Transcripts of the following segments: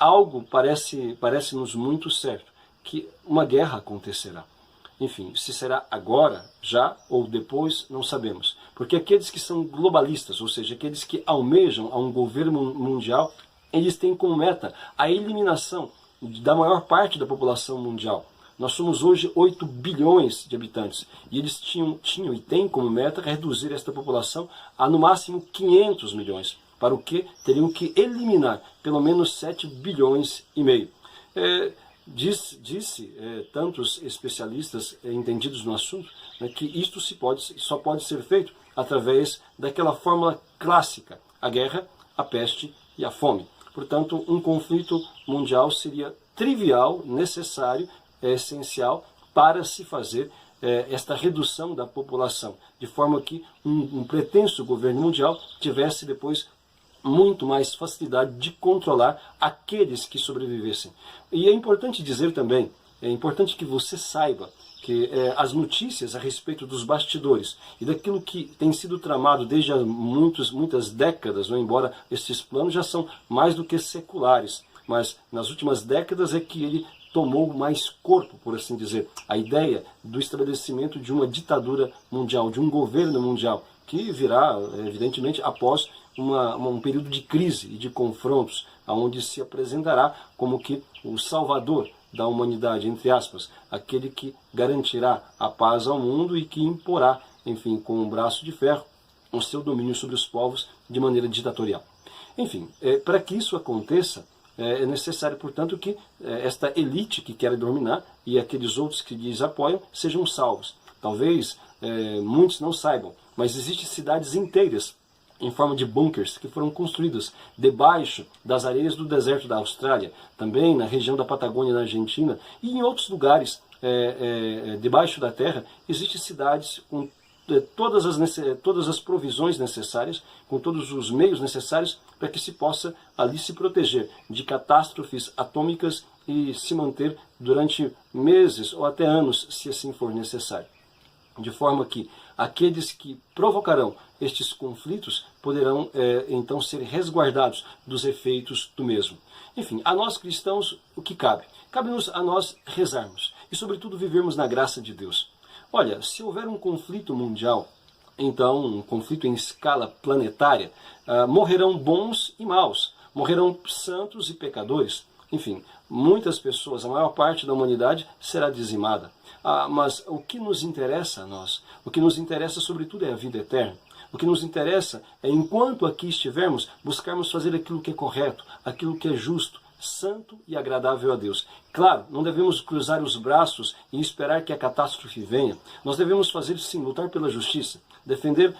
algo parece-nos muito certo, que uma guerra acontecerá. Enfim, se será agora, já ou depois, não sabemos. Porque aqueles que são globalistas, ou seja, aqueles que almejam a um governo mundial, eles têm como meta a eliminação da maior parte da população mundial. Nós somos hoje 8 bilhões de habitantes e eles tinham e têm como meta reduzir esta população a no máximo 500 milhões, para o que teriam que eliminar pelo menos 7 bilhões e meio. Disse tantos especialistas entendidos no assunto, né, que isto só pode ser feito através daquela fórmula clássica: a guerra, a peste e a fome. Portanto, um conflito mundial seria trivial, necessário, essencial para se fazer esta redução da população, de forma que um pretenso governo mundial tivesse depois muito mais facilidade de controlar aqueles que sobrevivessem. E é importante dizer também, é importante que você saiba que as notícias a respeito dos bastidores e daquilo que tem sido tramado desde há muitas décadas, não, embora esses planos já são mais do que seculares, mas nas últimas décadas é que ele tomou mais corpo, por assim dizer, a ideia do estabelecimento de uma ditadura mundial, de um governo mundial, que virá, evidentemente, após um período de crise e de confrontos, onde se apresentará como que o salvador da humanidade, entre aspas, aquele que garantirá a paz ao mundo e que imporá, enfim, com um braço de ferro, o seu domínio sobre os povos de maneira ditatorial. Enfim, para que isso aconteça, é necessário, portanto, que esta elite que quer dominar e aqueles outros que lhes apoiam sejam salvos. Talvez muitos não saibam, mas existem cidades inteiras em forma de bunkers que foram construídas debaixo das areias do deserto da Austrália, também na região da Patagônia, na Argentina, e em outros lugares debaixo da terra. Existem cidades com todas as provisões necessárias, com todos os meios necessários para que se possa ali se proteger de catástrofes atômicas e se manter durante meses ou até anos, se assim for necessário. De forma que aqueles que provocarão estes conflitos poderão então ser resguardados dos efeitos do mesmo. Enfim, a nós cristãos, o que cabe? Cabe-nos a nós rezarmos e, sobretudo, vivermos na graça de Deus. Olha, se houver um conflito mundial, então um conflito em escala planetária, morrerão bons e maus, morrerão santos e pecadores. Enfim, muitas pessoas, a maior parte da humanidade será dizimada. Mas o que nos interessa a nós? O que nos interessa, sobretudo, é a vida eterna. O que nos interessa é, enquanto aqui estivermos, buscarmos fazer aquilo que é correto, aquilo que é justo, santo e agradável a Deus. Claro, não devemos cruzar os braços e esperar que a catástrofe venha. Nós devemos fazer, sim, lutar pela justiça, defender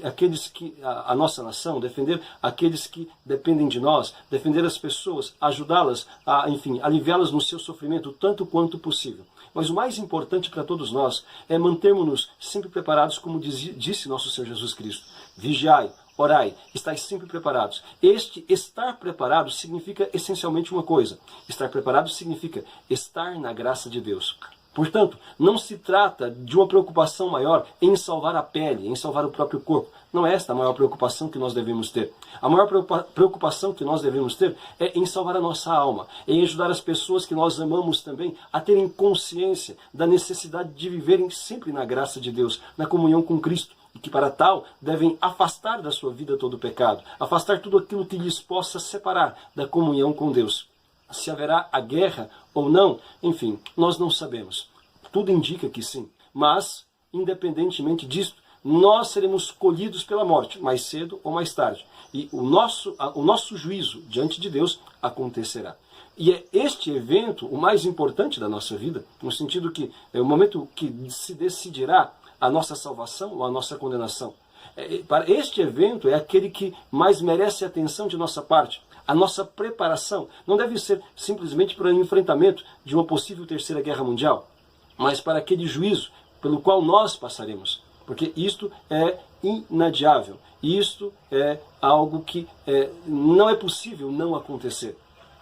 aqueles que a nossa nação, defender aqueles que dependem de nós, defender as pessoas, ajudá-las, enfim, aliviá-las no seu sofrimento tanto quanto possível. Mas o mais importante para todos nós é mantermos-nos sempre preparados, como disse nosso Senhor Jesus Cristo: vigiai, orai, estai sempre preparados. Este estar preparado significa essencialmente uma coisa: estar preparado significa estar na graça de Deus. Portanto, não se trata de uma preocupação maior em salvar a pele, em salvar o próprio corpo. Não é esta a maior preocupação que nós devemos ter. A maior preocupação que nós devemos ter é em salvar a nossa alma, em ajudar as pessoas que nós amamos também a terem consciência da necessidade de viverem sempre na graça de Deus, na comunhão com Cristo, e que para tal devem afastar da sua vida todo o pecado, afastar tudo aquilo que lhes possa separar da comunhão com Deus. Se haverá a guerra ou não, enfim, nós não sabemos. Tudo indica que sim, mas, independentemente disto, nós seremos colhidos pela morte, mais cedo ou mais tarde. E o nosso juízo diante de Deus acontecerá. E é este evento o mais importante da nossa vida, no sentido que é o momento que se decidirá a nossa salvação ou a nossa condenação. Para este evento é aquele que mais merece atenção de nossa parte. A nossa preparação não deve ser simplesmente para o enfrentamento de uma possível terceira guerra mundial, mas para aquele juízo pelo qual nós passaremos. Porque isto é inadiável. Isto é algo que não é possível não acontecer.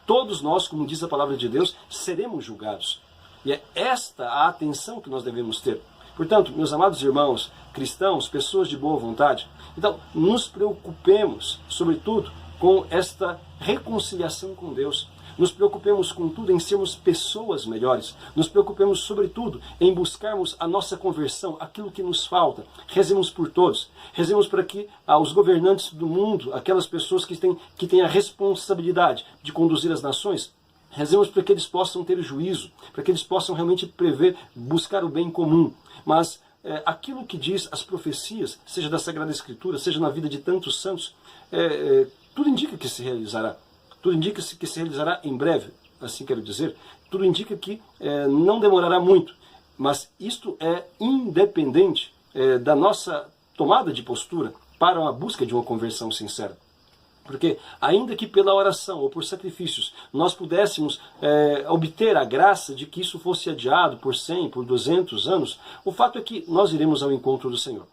Todos nós, como diz a palavra de Deus, seremos julgados. E é esta a atenção que nós devemos ter. Portanto, meus amados irmãos cristãos, pessoas de boa vontade, então nos preocupemos, sobretudo, com esta reconciliação com Deus. Nos preocupemos, contudo, em sermos pessoas melhores. Nos preocupemos, sobretudo, em buscarmos a nossa conversão, aquilo que nos falta. Rezemos por todos. Rezemos para que os governantes do mundo, aquelas pessoas que têm a responsabilidade de conduzir as nações, rezemos para que eles possam ter juízo, para que eles possam realmente prever, buscar o bem comum. Mas aquilo que diz as profecias, seja da Sagrada Escritura, seja na vida de tantos santos, tudo indica que se realizará. Tudo indica que se realizará em breve, assim quero dizer. Tudo indica que não demorará muito. Mas isto é independente da nossa tomada de postura para a busca de uma conversão sincera. Porque, ainda que pela oração ou por sacrifícios nós pudéssemos obter a graça de que isso fosse adiado por 100, por 200 anos, o fato é que nós iremos ao encontro do Senhor.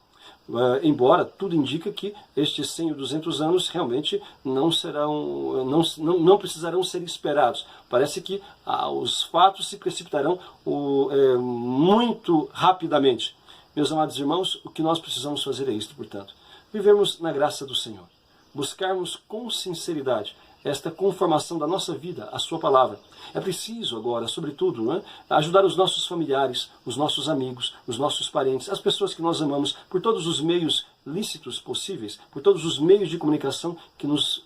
Embora tudo indica que estes 100 ou 200 anos realmente não precisarão ser esperados. Parece que os fatos se precipitarão muito rapidamente. Meus amados irmãos, o que nós precisamos fazer é isto, portanto. Vivermos na graça do Senhor. Buscarmos com sinceridade esta conformação da nossa vida, a sua palavra. É preciso agora, sobretudo, ajudar os nossos familiares, os nossos amigos, os nossos parentes, as pessoas que nós amamos, por todos os meios lícitos possíveis, por todos os meios de comunicação que nos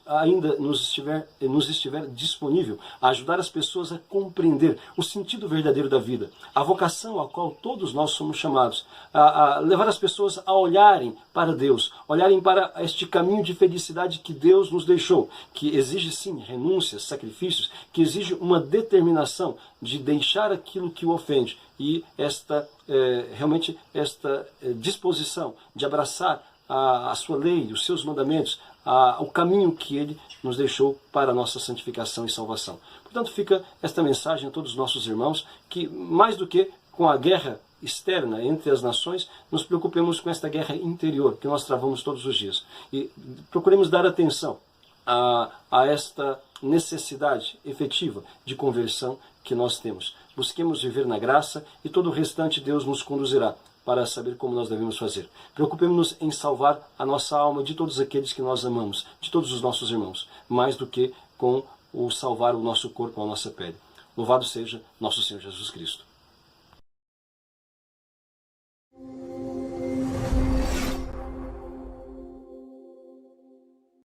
estiver disponível, a ajudar as pessoas a compreender o sentido verdadeiro da vida, a vocação a qual todos nós somos chamados, a levar as pessoas a olharem para Deus, olharem para este caminho de felicidade que Deus nos deixou, que exige sim renúncias, sacrifícios, que exige uma determinação de deixar aquilo que o ofende e realmente esta disposição de abraçar a sua lei, os seus mandamentos, o caminho que ele nos deixou para a nossa santificação e salvação. Portanto, fica esta mensagem a todos os nossos irmãos, que mais do que com a guerra externa entre as nações, nos preocupemos com esta guerra interior que nós travamos todos os dias. E procuremos dar atenção a esta necessidade efetiva de conversão que nós temos. Busquemos viver na graça e todo o restante Deus nos conduzirá para saber como nós devemos fazer. Preocupemos-nos em salvar a nossa alma de todos aqueles que nós amamos, de todos os nossos irmãos, mais do que com o salvar o nosso corpo, a nossa pele. Louvado seja nosso Senhor Jesus Cristo.